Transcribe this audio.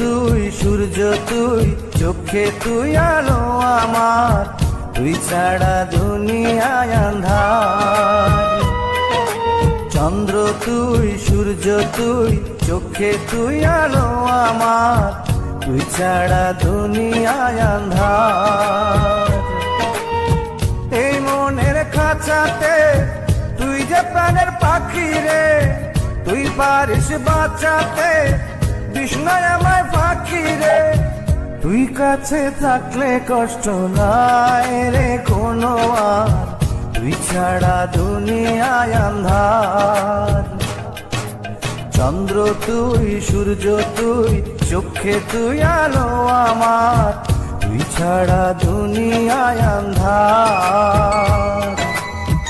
তুই, সূর্য তুই, চোখে তুই আলো আমার, তুই ছাড়া দুনিয়ায় আন্ধার। চন্দ্র তুই, সূর্য তুই, চোখে তুই আলো আমার, তুই ছাড়া দুনিয়ায় আন্ধার। এই মনের খাঁচাতে তুই যে প্রাণের পাখি রে, তুই পারিস বাঁচাতে বিষ্ণায় আমায় পাখি রে। তুই কাছে থাকলে কষ্ট নাই রে কোনো আর, তুই ছাড়া দুনিয়ায় আন্ধার। চন্দ্র তুই, সূর্য তুই, চোখে তুই আলো আমার, তুই ছাড়া দুনিয়ায় আন্ধার।